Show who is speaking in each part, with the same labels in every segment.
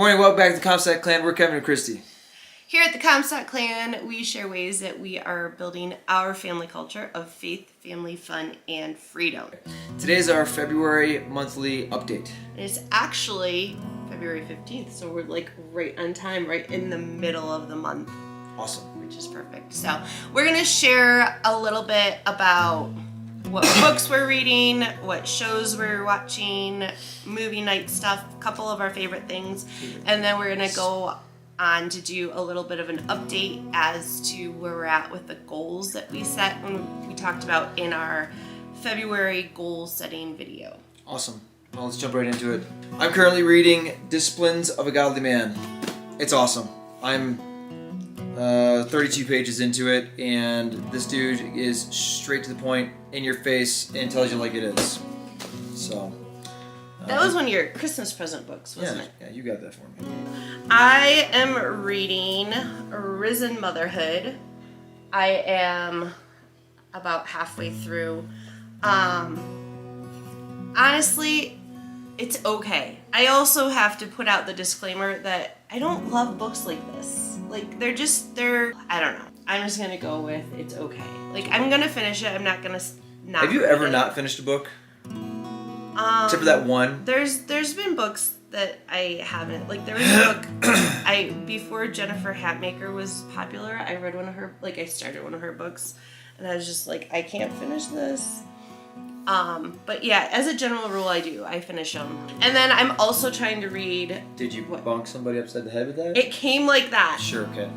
Speaker 1: Morning, welcome back to the Comstock Clan. We're Kevin and Christy.
Speaker 2: Here at the Comstock Clan, we share ways that we are building our family culture of faith, family, fun, and freedom.
Speaker 1: Today's our February monthly update.
Speaker 2: It's actually February 15th, so we're like right on time, right in the middle of the month.
Speaker 1: Awesome.
Speaker 2: Which is perfect. So we're going to share a little bit about what books we're reading, what shows we're watching, movie night stuff, a couple of our favorite things, and then we're going to go on to do a little bit of an update as to where we're at with the goals that we set when we talked about in our February goal setting video.
Speaker 1: Awesome. Well, let's jump right into it. I'm currently reading Disciplines of a Godly Man. It's awesome. I'm 32 pages into it, and this dude is straight to the point, in your face, and tells you like it is. So.
Speaker 2: That was one of your Christmas present books, wasn't it?
Speaker 1: Yeah, you got that for me.
Speaker 2: I am reading Risen Motherhood. I am about halfway through. Honestly, it's okay. I also have to put out the disclaimer that I don't love books like this. Like, they're, I don't know. I'm just gonna go with it's okay. Like, I'm gonna finish it. I'm not gonna not.
Speaker 1: Have you ever not finished a book? Except for that one?
Speaker 2: There's been books that I haven't. Like, there was a book, before Jennifer Hatmaker was popular, I read one of her, like, I started one of her books, and I was just like, I can't finish this. But yeah, as a general rule, I finish them. And then I'm also trying to read.
Speaker 1: Did you bonk somebody upside the head with that?
Speaker 2: It came like that.
Speaker 1: Sure, okay.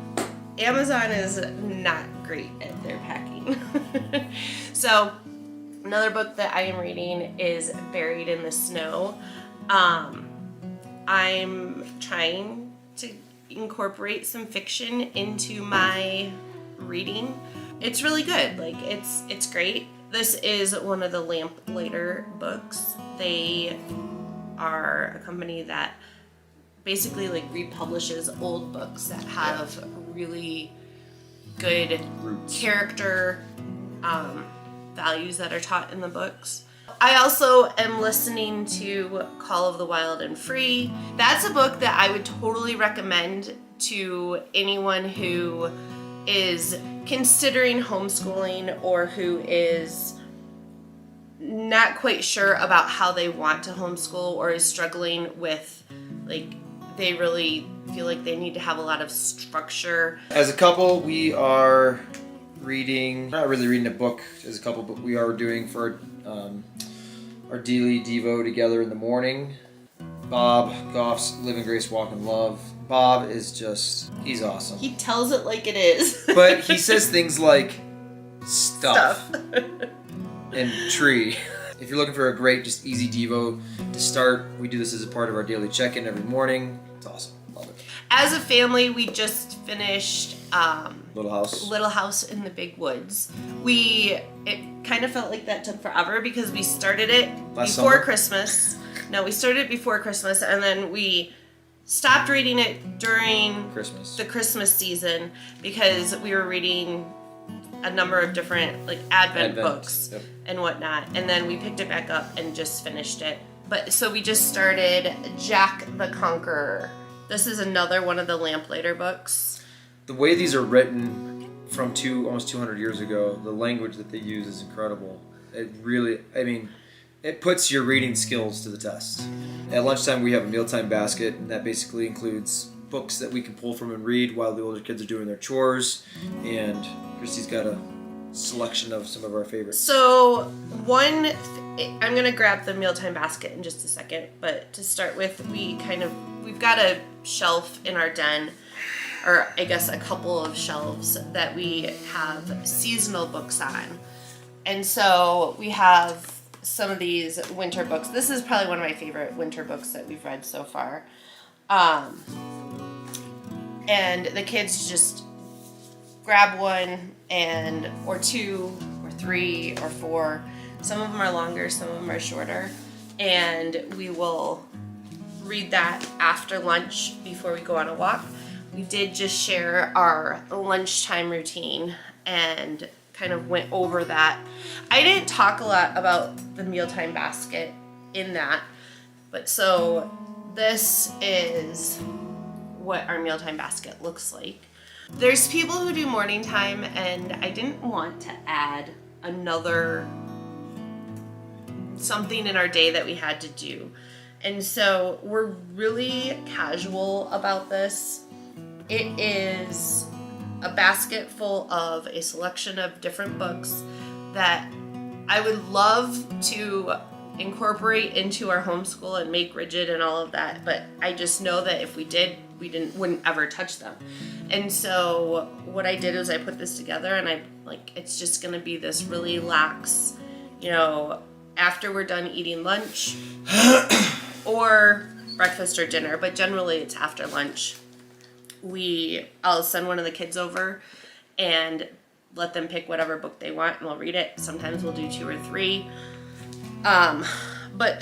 Speaker 2: Amazon is not great at their packing. So, another book that I am reading is Buried in the Snow. I'm trying to incorporate some fiction into my reading. It's really good. Like, it's great. This is one of the Lamplighter books. They are a company that basically like republishes old books that have really good character values that are taught in the books. I also am listening to Call of the Wild and Free. That's a book that I would totally recommend to anyone who is considering homeschooling or who is not quite sure about how they want to homeschool or is struggling with, like, they really feel like they need to have a lot of structure.
Speaker 1: As a couple, we are reading, not really reading a book as a couple, but we are doing for our daily Devo together in the morning. Bob Goff's Live in Grace, Walk in Love. Bob is just, he's awesome.
Speaker 2: He tells it like it is.
Speaker 1: But he says things like stuff. And tree. If you're looking for a great, just easy Devo to start, we do this as a part of our daily check-in every morning. It's awesome. Love it.
Speaker 2: As a family, we just finished
Speaker 1: Little
Speaker 2: House in the Big Woods. It kind of felt like that took forever because we started it before Christmas. No, we started it before Christmas, and then we stopped reading it during the Christmas season because we were reading a number of different like Advent books and whatnot, and then we picked it back up and just finished it. But so we just started Jack the Conqueror. This is another one of the Lamplighter books.
Speaker 1: The way these are written from almost 200 years ago, the language that they use is incredible. It really, it puts your reading skills to the test. At lunchtime, we have a mealtime basket, and that basically includes books that we can pull from and read while the older kids are doing their chores. And Christy's got a selection of some of our favorites.
Speaker 2: So I'm going to grab the mealtime basket in just a second, but to start with, we've got a shelf in our den, or I guess a couple of shelves that we have seasonal books on. And so we have some of these winter books. This is probably one of my favorite winter books that we've read so far. And the kids just grab one or two or three or four. Some of them are longer, some of them are shorter. And we will read that after lunch before we go on a walk. We did just share our lunchtime routine and kind of went over that. I didn't talk a lot about the mealtime basket in that, but so this is what our mealtime basket looks like. There's people who do morning time, and I didn't want to add another something in our day that we had to do. And so we're really casual about this. It is a basket full of a selection of different books that I would love to incorporate into our homeschool and make rigid and all of that, but I just know that if we did, wouldn't ever touch them. And so what I did is I put this together, and it's just gonna be this really lax, after we're done eating lunch or breakfast or dinner, but generally it's after lunch. I'll send one of the kids over and let them pick whatever book they want, and we'll read it. Sometimes we'll do 2 or 3. But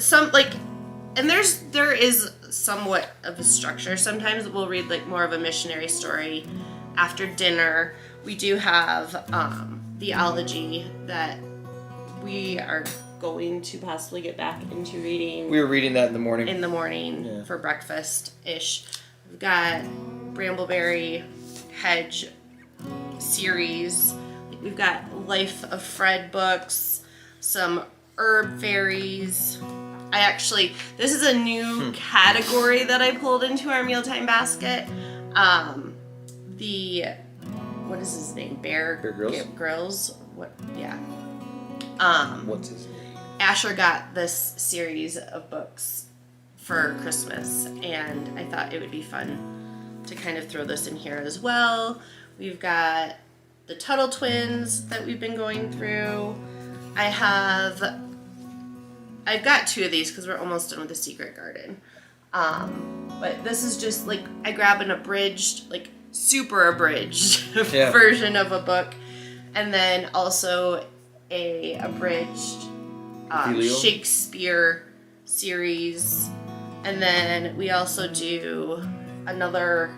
Speaker 2: there is somewhat of a structure. Sometimes we'll read more of a missionary story after dinner. We do have theology that we are going to possibly get back into reading.
Speaker 1: We were reading that in the morning.
Speaker 2: Yeah. For breakfast-ish. We've got Brambleberry Hedge series. We've got Life of Fred books, some herb fairies. This is a new category that I pulled into our mealtime basket. What is his name? Bear Grylls? What? Yeah.
Speaker 1: What's his name?
Speaker 2: Asher got this series of books for Christmas, and I thought it would be fun to kind of throw this in here as well. We've got the Tuttle Twins that we've been going through. I've got 2 of these because we're almost done with the Secret Garden. But this is just I grab an abridged, super abridged version of a book, and then also a abridged Shakespeare series, and then we also do another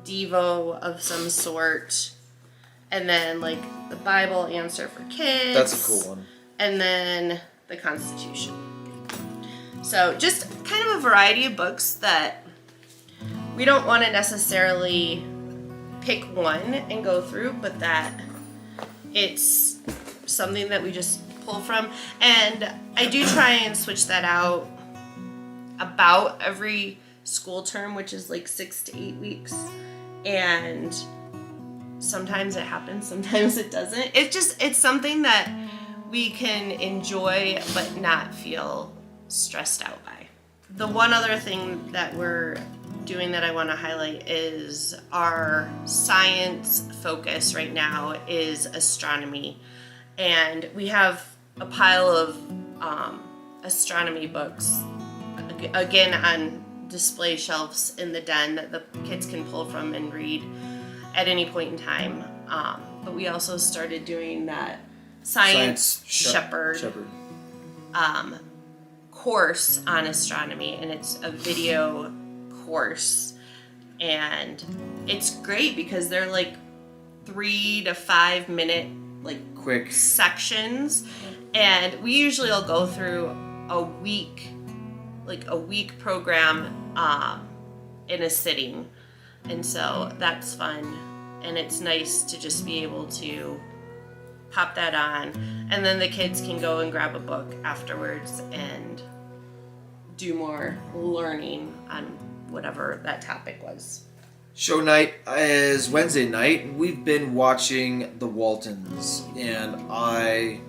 Speaker 2: Devo of some sort, and then the Bible Answer for Kids.
Speaker 1: That's a cool one.
Speaker 2: And then the Constitution. So just kind of a variety of books that we don't want to necessarily pick one and go through, but that it's something that we just pull from. And I do try and switch that out about every school term, which is 6 to 8 weeks. And sometimes it happens, sometimes it doesn't. It's something that we can enjoy but not feel stressed out by. The one other thing that we're doing that I want to highlight is our science focus right now is astronomy. And we have a pile of astronomy books, again, on display shelves in the den that the kids can pull from and read at any point in time. But we also started doing that Science Shepherd course on astronomy, and it's a video course, and it's great because they're 3 to 5 minute
Speaker 1: quick
Speaker 2: sections, and we usually will go through a week program in a sitting, and so that's fun, and it's nice to just be able to pop that on, and then the kids can go and grab a book afterwards and do more learning on whatever that topic was.
Speaker 1: Show night is Wednesday night. We've been watching The Waltons, and I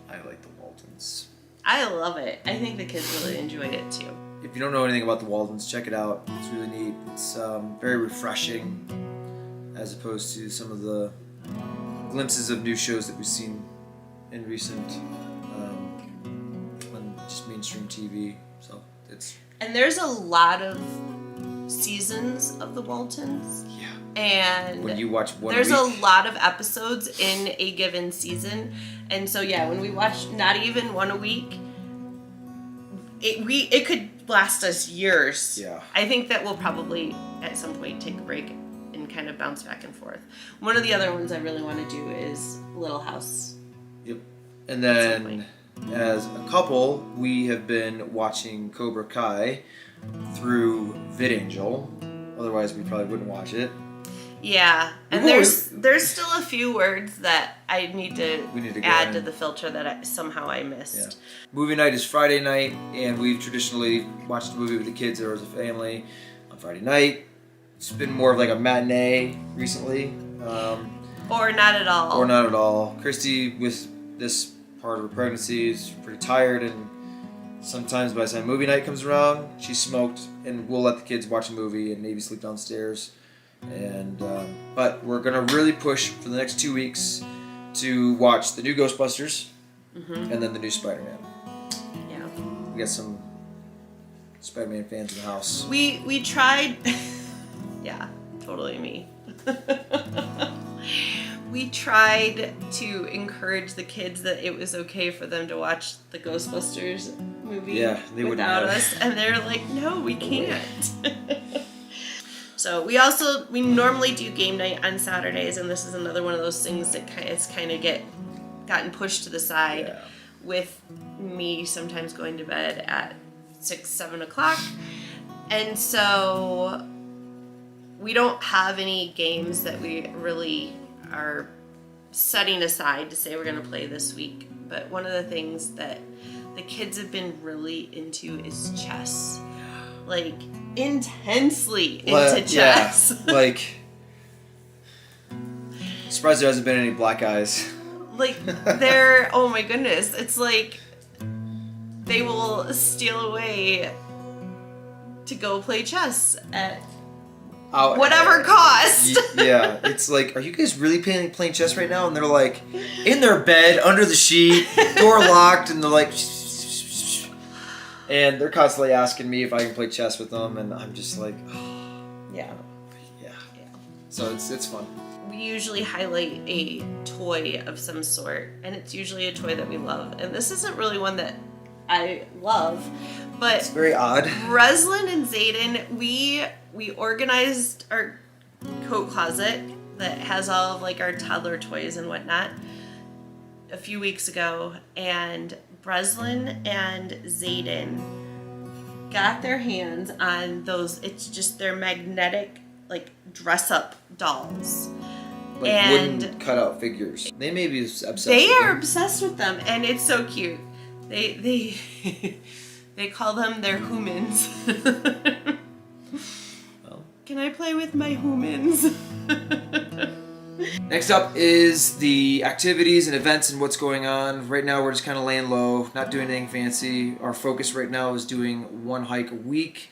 Speaker 1: like The Waltons.
Speaker 2: I love it. I think the kids really enjoyed it too.
Speaker 1: If you don't know anything about The Waltons, check it out. It's really neat. It's very refreshing as opposed to some of the glimpses of new shows that we've seen in recent on just mainstream TV. So
Speaker 2: and there's a lot of seasons of The Waltons.
Speaker 1: Yeah.
Speaker 2: And
Speaker 1: when you watch one
Speaker 2: there's
Speaker 1: week,
Speaker 2: a lot of episodes in a given season, and so when we watch not even one a week, it could last us years.
Speaker 1: Yeah.
Speaker 2: I think that we'll probably at some point take a break and kind of bounce back and forth. One of the other ones I really want to do is Little House.
Speaker 1: Yep. And then as a couple, we have been watching Cobra Kai through VidAngel. Otherwise, we probably wouldn't watch it.
Speaker 2: Yeah, and there's still a few words that I need to add to the filter that somehow I missed.
Speaker 1: Yeah. Movie night is Friday night, and we've traditionally watched a movie with the kids or as a family on Friday night. It's been more of like a matinee recently.
Speaker 2: Or not at all.
Speaker 1: Or not at all. Christy, with this part of her pregnancy, is pretty tired, and sometimes by the time movie night comes around, she's smoked, and we'll let the kids watch a movie and maybe sleep downstairs. And but we're gonna really push for the next 2 weeks to watch the new Ghostbusters and then the new Spider-Man.
Speaker 2: Yeah,
Speaker 1: we got some Spider-Man fans in the house.
Speaker 2: We tried. Yeah, totally me. We tried to encourage the kids that it was okay for them to watch the Ghostbusters movie without us, and they're like, "No, we can't." So we normally do game night on Saturdays, and this is another one of those things that kind of gotten pushed to the side, with me sometimes going to bed at 6-7 o'clock, and so we don't have any games that we really are setting aside to say we're going to play this week. But one of the things that the kids have been really into is chess. Like, intensely into chess.
Speaker 1: Yeah, like, surprised there hasn't been any black eyes.
Speaker 2: Like, oh my goodness, it's like they will steal away to go play chess at whatever cost.
Speaker 1: Yeah, it's like, are you guys really playing chess right now? And they're like, in their bed, under the sheet, door locked, and they're like, and they're constantly asking me if I can play chess with them, and I'm just like, oh, yeah. So it's fun.
Speaker 2: We usually highlight a toy of some sort, and it's usually a toy that we love. And this isn't really one that I love, but
Speaker 1: it's very odd.
Speaker 2: Breslin and Zayden, we organized our coat closet that has all of like our toddler toys and whatnot a few weeks ago, and Breslin and Zayden got their hands on those. It's just their magnetic, like, dress-up dolls.
Speaker 1: Like,
Speaker 2: and
Speaker 1: wooden cutout figures. They may be obsessed
Speaker 2: They
Speaker 1: with
Speaker 2: are
Speaker 1: them.
Speaker 2: obsessed with them, and it's so cute. They they call them their humans.
Speaker 1: Well.
Speaker 2: Can I play with my humans?
Speaker 1: Next up is the activities and events and what's going on. Right now we're just kind of laying low, not doing anything fancy. Our focus right now is doing one hike a week,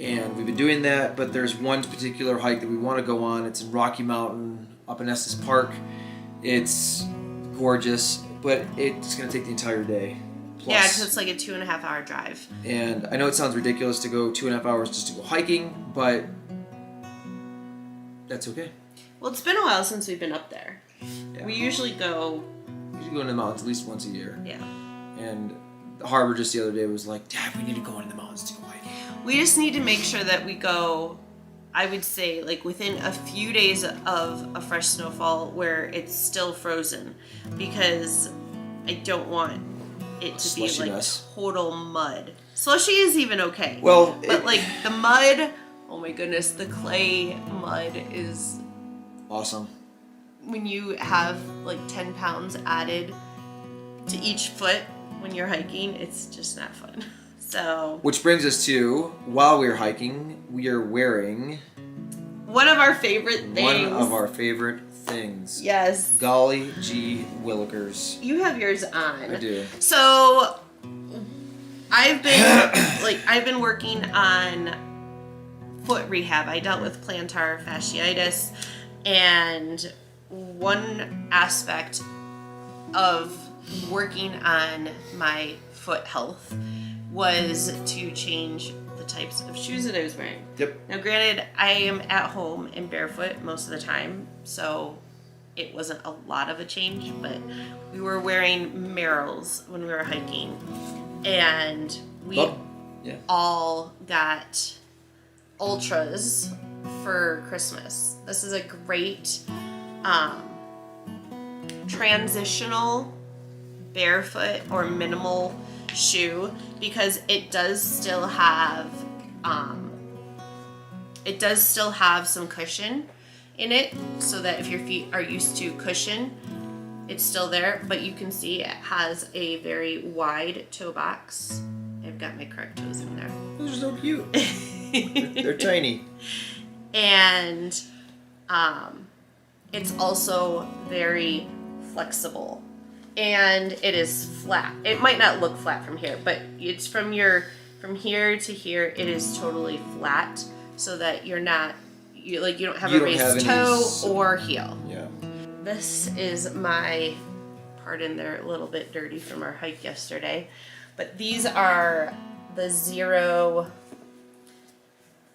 Speaker 1: and we've been doing that, but there's one particular hike that we want to go on. It's in Rocky Mountain up in Estes Park. It's gorgeous, but it's going to take the entire day. Plus.
Speaker 2: Yeah, because it's like a 2.5 hour drive.
Speaker 1: And I know it sounds ridiculous to go 2.5 hours just to go hiking, but that's okay.
Speaker 2: Well, it's been a while since we've been up there.
Speaker 1: Yeah.
Speaker 2: We usually go...
Speaker 1: We usually go into the mountains at least once a year.
Speaker 2: Yeah.
Speaker 1: And the harbor just the other day was like, Dad, we need to go into the mountains to go hiking.
Speaker 2: We just need to make sure that we go, I would say, like within a few days of a fresh snowfall where it's still frozen, because I don't want it to be like total mud. Slushy is even okay.
Speaker 1: Well,
Speaker 2: but like the mud, oh my goodness, the clay mud is
Speaker 1: awesome.
Speaker 2: When you have like 10 pounds added to each foot when you're hiking, it's just not fun. So,
Speaker 1: which brings us to, while we're hiking, we are wearing
Speaker 2: one of our favorite things. Yes.
Speaker 1: Golly gee willikers.
Speaker 2: You have yours on.
Speaker 1: I do.
Speaker 2: So I've been working on foot rehab. I dealt with plantar fasciitis, and one aspect of working on my foot health was to change the types of shoes that I was wearing.
Speaker 1: Yep.
Speaker 2: Now, granted, I am at home in barefoot most of the time, so it wasn't a lot of a change, but we were wearing Merrells when we were hiking, and we all got Ultras for Christmas. This is a great transitional barefoot or minimal shoe because it does still have some cushion in it, so that if your feet are used to cushion, it's still there, but you can see it has a very wide toe box. I've got my correct toes in there.
Speaker 1: Those are so cute. They're tiny.
Speaker 2: And it's also very flexible. And it is flat. It might not look flat from here, but it's from here to here, it is totally flat, so that you don't have a raised toe or heel.
Speaker 1: Yeah.
Speaker 2: This is my, pardon, they're a little bit dirty from our hike yesterday, but these are the Zero,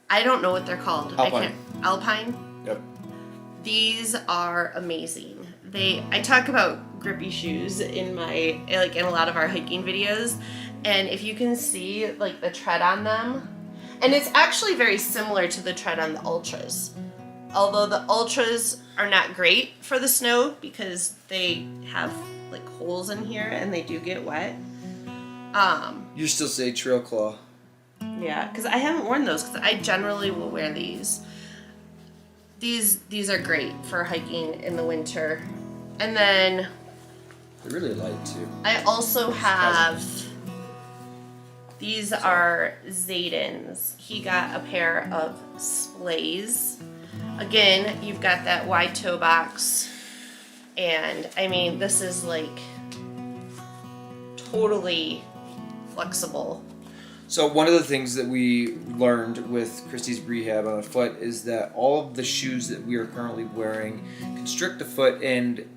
Speaker 2: I don't know what they're called. Alpine?
Speaker 1: Yep.
Speaker 2: These are amazing. I talk about grippy shoes in a lot of our hiking videos, and if you can see like the tread on them, and it's actually very similar to the tread on the Ultras. Although the Ultras are not great for the snow because they have like holes in here and they do get wet.
Speaker 1: You still say Trail Claw.
Speaker 2: Yeah, because I haven't worn those because I generally will wear these. These are great for hiking in the winter. And then
Speaker 1: They're really light too.
Speaker 2: I also have, these are Zayden's. He got a pair of Splays. Again, you've got that wide toe box. And I mean, this is like totally flexible.
Speaker 1: So one of the things that we learned with Christy's rehab on a foot is that all of the shoes that we are currently wearing constrict the foot and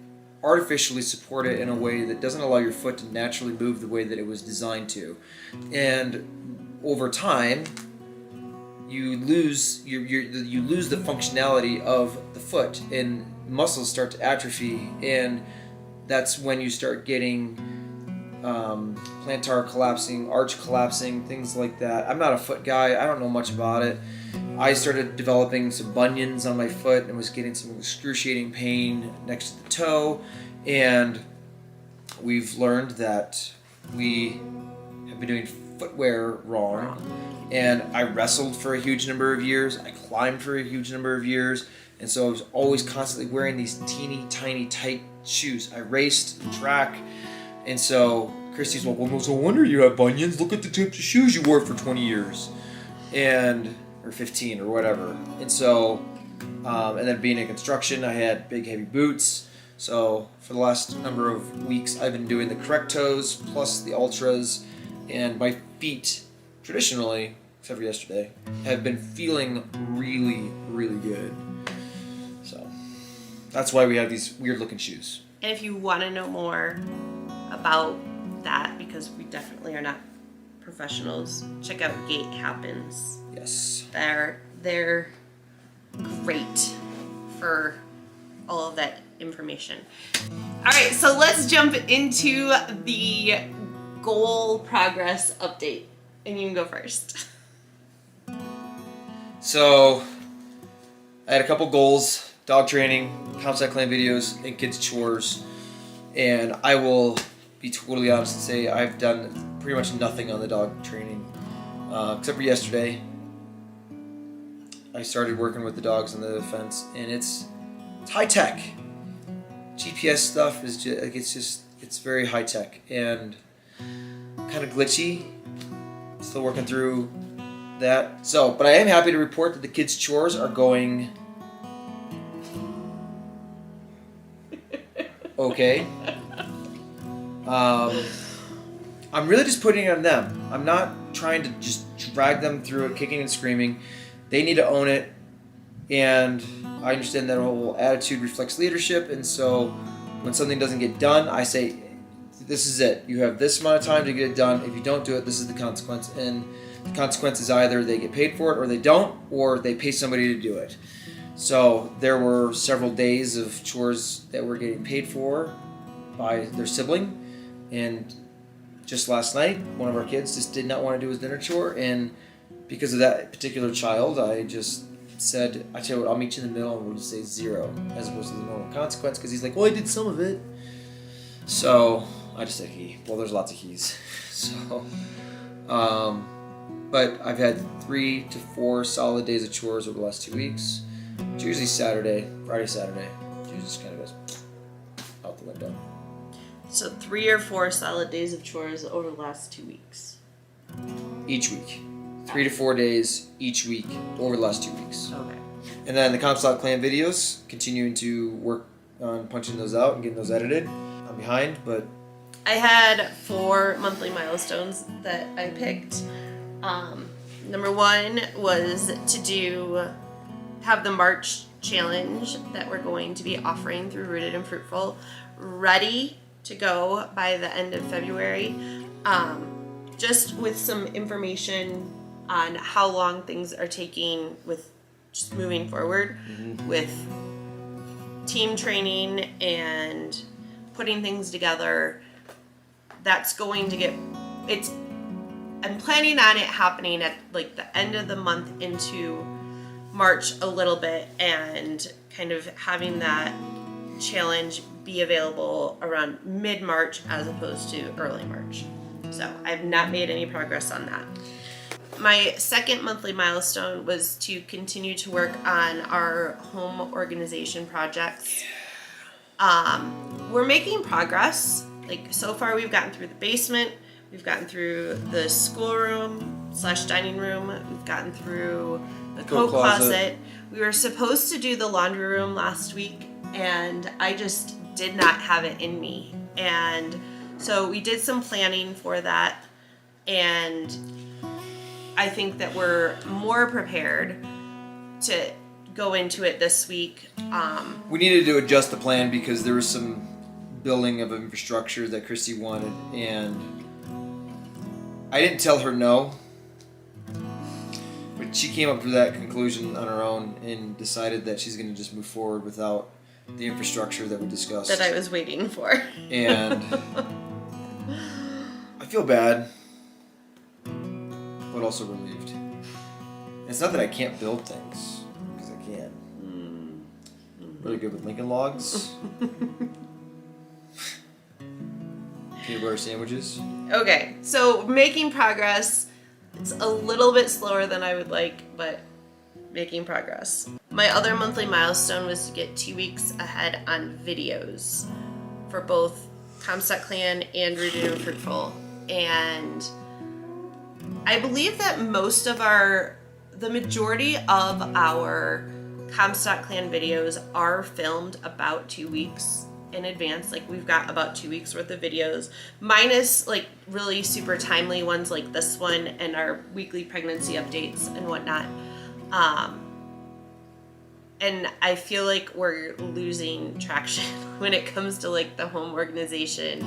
Speaker 1: artificially support it in a way that doesn't allow your foot to naturally move the way that it was designed to. And over time, you lose you lose the functionality of the foot, and muscles start to atrophy, and that's when you start getting plantar collapsing, arch collapsing, things like that. I'm not a foot guy. I don't know much about it. I started developing some bunions on my foot and was getting some excruciating pain next to the toe, and we've learned that we have been doing footwear wrong. And I wrestled for a huge number of years. I climbed for a huge number of years. And so I was always constantly wearing these teeny tiny tight shoes. I raced, track. And so Christy's like, well, no wonder you have bunions. Look at the types of shoes you wore for 20 years. Or 15 or whatever. And so, and then being in construction, I had big heavy boots. So for the last number of weeks, I've been doing the correct toes plus the Ultras. And my feet, traditionally, except for yesterday, have been feeling really, really good. So that's why we have these weird looking shoes.
Speaker 2: And if you want to know more about that, because we definitely are not professionals, check out Gait Happens.
Speaker 1: Yes.
Speaker 2: They're great for all of that information. All right, so let's jump into the goal progress update. And you can go first.
Speaker 1: So I had a couple goals: dog training, Comstock Clan videos, and kids chores. And I will be totally honest and say I've done pretty much nothing on the dog training, except for yesterday. I started working with the dogs on the fence, and it's high tech. GPS stuff is just it's very high tech and kind of glitchy. Still working through that. So, but I am happy to report that the kids' chores are going okay. I'm really just putting it on them. I'm not trying to just drag them through it, kicking and screaming. They need to own it, and I understand that whole attitude reflects leadership, and so when something doesn't get done, I say, this is it. You have this amount of time to get it done. If you don't do it, this is the consequence. And the consequence is either they get paid for it or they don't, or they pay somebody to do it. So there were several days of chores that were getting paid for by their sibling. And just last night, one of our kids just did not want to do his dinner chore. And because of that particular child, I just said, I tell you what, I'll meet you in the middle and we'll just say 0 as opposed to the normal consequence. Because he's like, well, I did some of it. So I just say he. Well, there's lots of he's. So, but I've had 3 to 4 solid days of chores over the last 2 weeks. It's usually Friday, Saturday. It usually just kind of goes out the window.
Speaker 2: So 3 or 4 solid days of chores over the last 2 weeks.
Speaker 1: Each week. 3 to 4 days each week over the last 2 weeks.
Speaker 2: Okay.
Speaker 1: And then the Comstock Clan videos, continuing to work on punching those out and getting those edited. I'm behind, but...
Speaker 2: I had 4 monthly milestones that I picked. Number 1 was to have the March challenge that we're going to be offering through Rooted and Fruitful ready to go by the end of February. Just with some information on how long things are taking with just moving forward with team training and putting things together. That's going to get, I'm planning on it happening at like the end of the month into March a little bit, and kind of having that challenge be available around mid-March as opposed to early March. So I've not made any progress on that. My second monthly milestone was to continue to work on our home organization projects. We're making progress. Like, so far we've gotten through the basement, we've gotten through the schoolroom / dining room, we've gotten through the coat closet. We were supposed to do the laundry room last week, and I just did not have it in me. And so we did some planning for that, and I think that we're more prepared to go into it this week.
Speaker 1: We needed to adjust the plan because there was some building of infrastructure that Christy wanted, and I didn't tell her no, but she came up to that conclusion on her own and decided that she's going to just move forward without the infrastructure that we discussed.
Speaker 2: That I was waiting for.
Speaker 1: And I feel bad, but also relieved. It's not that I can't build things, because I can. Really good with Lincoln logs. Peanut butter sandwiches.
Speaker 2: Okay, so making progress. It's a little bit slower than I would like, but making progress. My other monthly milestone was to get 2 weeks ahead on videos for both Comstock Clan and Rooted and Fruitful. And I believe that the majority of our Comstock Clan videos are filmed about 2 weeks in advance. Like, we've got about 2 weeks worth of videos, minus like really super timely ones like this one and our weekly pregnancy updates and whatnot. And I feel like we're losing traction when it comes to like the home organization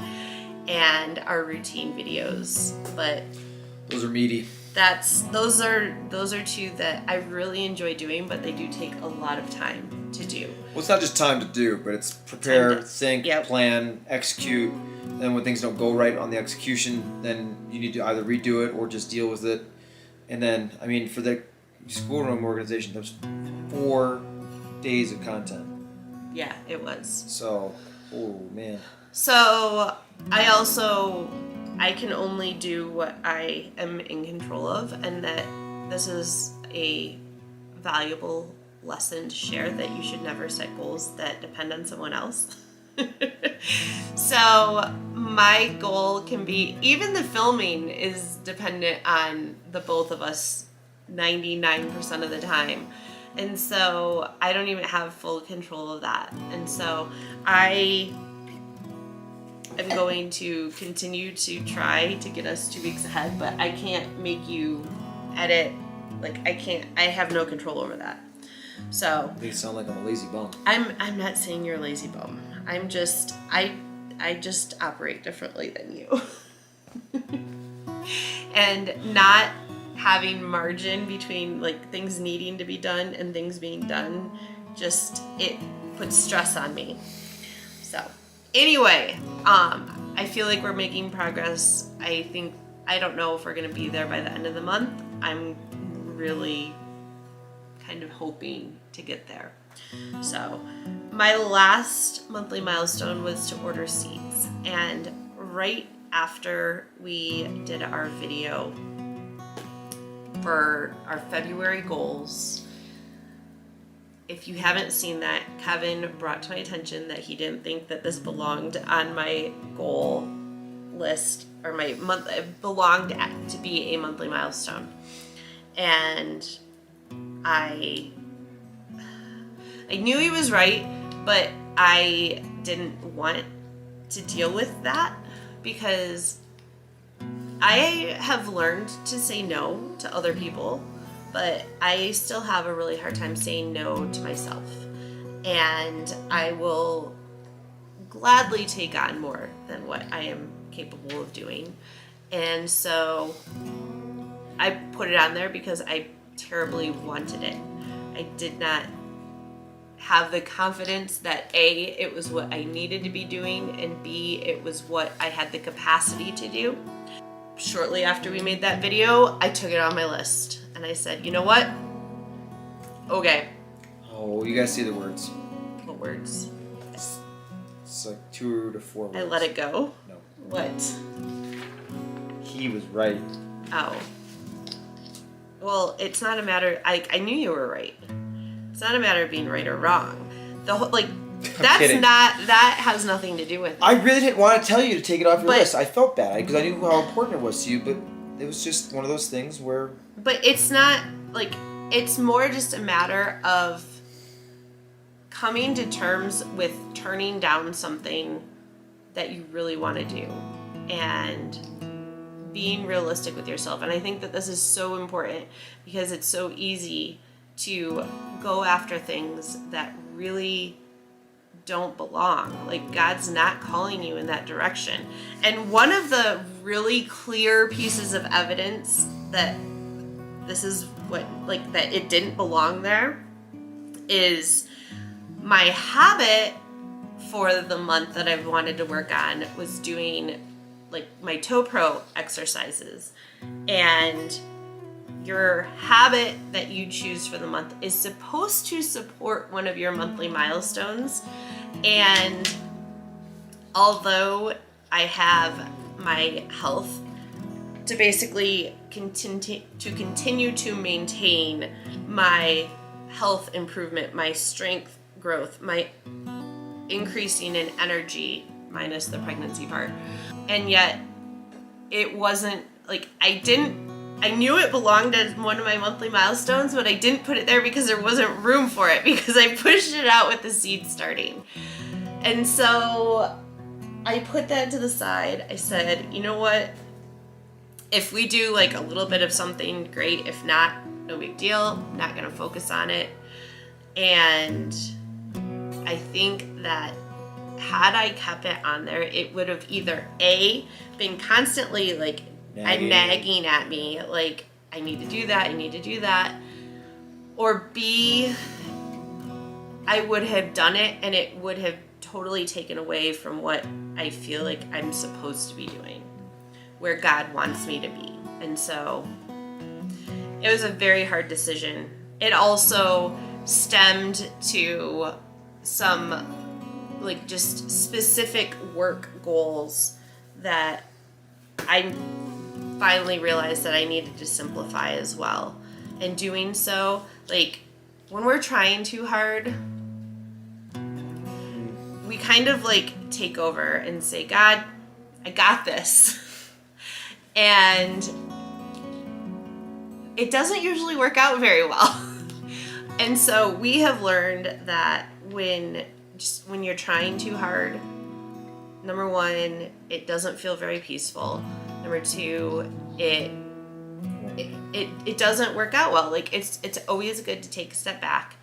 Speaker 2: and our routine videos. But
Speaker 1: those are meaty.
Speaker 2: Those are 2 that I really enjoy doing, but they do take a lot of time to do.
Speaker 1: Well, it's not just time to do, but it's prepare, think,
Speaker 2: yep.
Speaker 1: plan, execute. Then when things don't go right on the execution, then you need to either redo it or just deal with it. And then, I mean, for the schoolroom organization, there's 4 days of content.
Speaker 2: Yeah, it was.
Speaker 1: So, oh man.
Speaker 2: So I can only do what I am in control of, and that this is a valuable lesson to share, that you should never set goals that depend on someone else. So my goal can be, even the filming is dependent on the both of us 99% of the time. And so I don't even have full control of that. And so I'm going to continue to try to get us 2 weeks ahead, but I can't make you edit. Like, I have no control over that. So
Speaker 1: They sound like I'm a lazy bum.
Speaker 2: I'm not saying you're a lazy bum. I just operate differently than you. And not having margin between like things needing to be done and things being done, just it puts stress on me. So anyway, I feel like we're making progress. I don't know if we're gonna be there by the end of the month. I'm really kind of hoping to get there. So my last monthly milestone was to order seeds, and right after we did our video for our February goals. If you haven't seen that, Kevin brought to my attention that he didn't think that this belonged on my goal list, or my month, it belonged to be a monthly milestone. And I knew he was right, but I didn't want to deal with that because I have learned to say no to other people, but I still have a really hard time saying no to myself. And I will gladly take on more than what I am capable of doing. And so I put it on there because I terribly wanted it. I did not have the confidence that A, it was what I needed to be doing, and B, it was what I had the capacity to do. Shortly after we made that video, I took it on my list and I said, you know what? Okay.
Speaker 1: Oh, you guys see the words.
Speaker 2: What words?
Speaker 1: It's like 2 to 4 words.
Speaker 2: I let it go?
Speaker 1: No.
Speaker 2: What?
Speaker 1: He was right.
Speaker 2: Oh. Well, it's not a matter, I knew you were right. It's not a matter of being right or wrong. The whole, like, that has nothing to do with it.
Speaker 1: I really didn't want to tell you to take it off your
Speaker 2: But-
Speaker 1: list. I felt bad because I knew how important it was to you, but it was just one of those things where...
Speaker 2: But it's not, like, it's more just a matter of coming to terms with turning down something that you really want to do and being realistic with yourself. And I think that this is so important because it's so easy to go after things that really don't belong. Like, God's not calling you in that direction. And one of the really clear pieces of evidence that this is what, like, that it didn't belong there is my habit for the month that I've wanted to work on was doing, like, my toe pro exercises. And your habit that you choose for the month is supposed to support one of your monthly milestones. And although I have my health to basically continue to maintain my health improvement, my strength growth, my increasing in energy, minus the pregnancy part, and yet it wasn't, like, I knew it belonged as one of my monthly milestones, but I didn't put it there because there wasn't room for it because I pushed it out with the seed starting. And so I put that to the side. I said, you know what? If we do, like, a little bit of something, great. If not, no big deal. I'm not going to focus on it. And I think that had I kept it on there, it would have either A, been constantly, like, nagging at me, like, I need to do that, I need to do that. Or B, I would have done it and it would have totally taken away from what I feel like I'm supposed to be doing, where God wants me to be. And so it was a very hard decision. It also stemmed to some, like, just specific work goals that I finally realized that I needed to simplify as well. And doing so, like, when we're trying too hard, we kind of, like, take over and say, God, I got this. And it doesn't usually work out very well. And so we have learned that when you're trying too hard, number one, it doesn't feel very peaceful. Number two, it doesn't work out well. Like, it's always good to take a step back.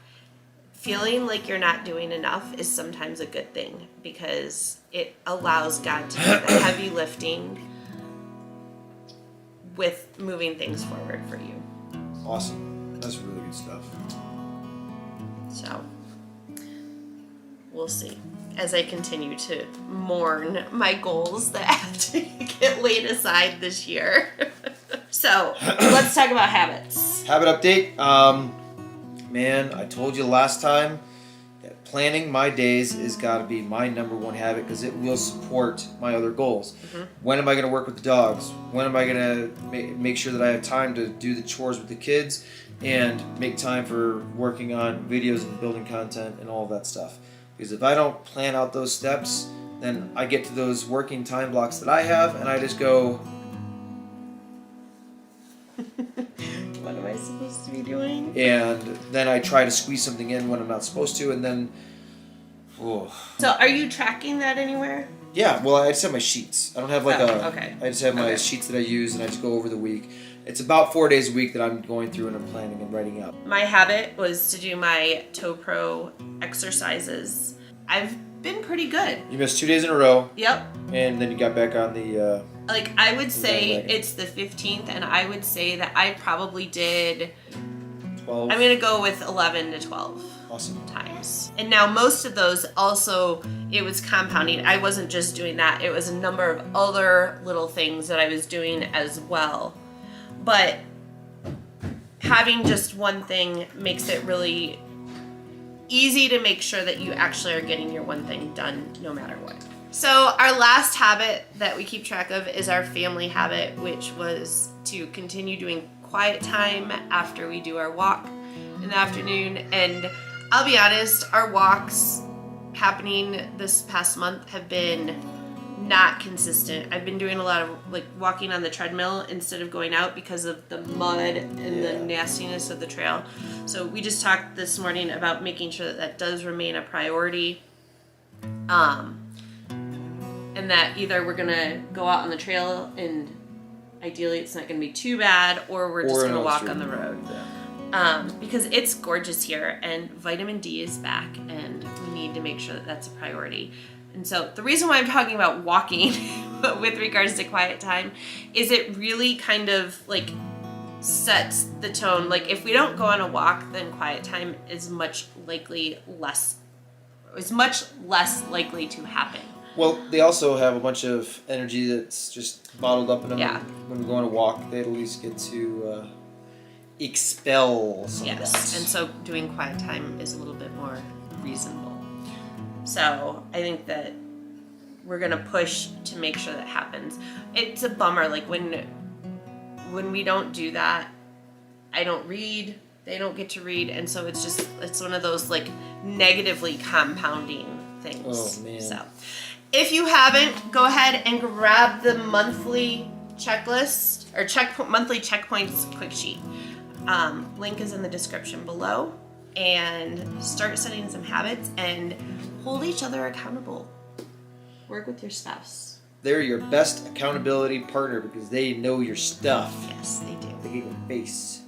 Speaker 2: Feeling like you're not doing enough is sometimes a good thing because it allows God to do the heavy lifting with moving things forward for you.
Speaker 1: Awesome. That's really good stuff.
Speaker 2: So we'll see as I continue to mourn my goals that have to get laid aside this year. So let's talk about habits.
Speaker 1: Habit update. Man, I told you last time that planning my days is got to be my number one habit because it will support my other goals. When am I going to work with the dogs? When am I going to make sure that I have time to do the chores with the kids and make time for working on videos and building content and all of that stuff? Because if I don't plan out those steps, then I get to those working time blocks that I have and I just go,
Speaker 2: what am I supposed to be doing?
Speaker 1: and then I try to squeeze something in when I'm not supposed to, and then, oh.
Speaker 2: So are you tracking that anywhere?
Speaker 1: Yeah, well, I just have my sheets. I don't have like
Speaker 2: okay.
Speaker 1: I just have my sheets that I use, and I just go over the week. It's about 4 days a week that I'm going through and I'm planning and writing out.
Speaker 2: My habit was to do my Toe Pro exercises. I've been pretty good.
Speaker 1: You missed 2 days in a row.
Speaker 2: Yep.
Speaker 1: And then you got back on the...
Speaker 2: like, I would say it's the 15th, and I would say that I probably did...
Speaker 1: 12.
Speaker 2: I'm going to go with 11 to 12.
Speaker 1: Awesome.
Speaker 2: Times. And now most of those also, it was compounding. I wasn't just doing that. It was a number of other little things that I was doing as well. But having just one thing makes it really easy to make sure that you actually are getting your one thing done no matter what. So our last habit that we keep track of is our family habit, which was to continue doing quiet time after we do our walk in the afternoon. And I'll be honest, our walks happening this past month have been not consistent. I've been doing a lot of like walking on the treadmill instead of going out because of the mud and the nastiness of the trail. So we just talked this morning about making sure that that does remain a priority. And that either we're gonna go out on the trail and ideally it's not gonna be too bad, or we're just gonna walk on the road.
Speaker 1: Yeah.
Speaker 2: Because it's gorgeous here and vitamin D is back and we need to make sure that that's a priority. And so the reason why I'm talking about walking with regards to quiet time is it really kind of like sets the tone. Like if we don't go on a walk, then quiet time is much less likely to happen.
Speaker 1: Well, they also have a bunch of energy that's just bottled up in them.
Speaker 2: Yeah.
Speaker 1: When we go on a walk, they at least get to expel some of that.
Speaker 2: Yes, and so doing quiet time is a little bit more reasonable. So I think that we're gonna push to make sure that happens. It's a bummer, like when we don't do that, I don't read, they don't get to read, and so it's one of those like negatively compounding things.
Speaker 1: Oh man.
Speaker 2: So if you haven't, go ahead and grab the monthly checklist or monthly checkpoints quick sheet. Link is in the description below, and start setting some habits and hold each other accountable. Work with your spouse.
Speaker 1: They're your best accountability partner because they know your stuff.
Speaker 2: Yes, they do.
Speaker 1: They give you a face.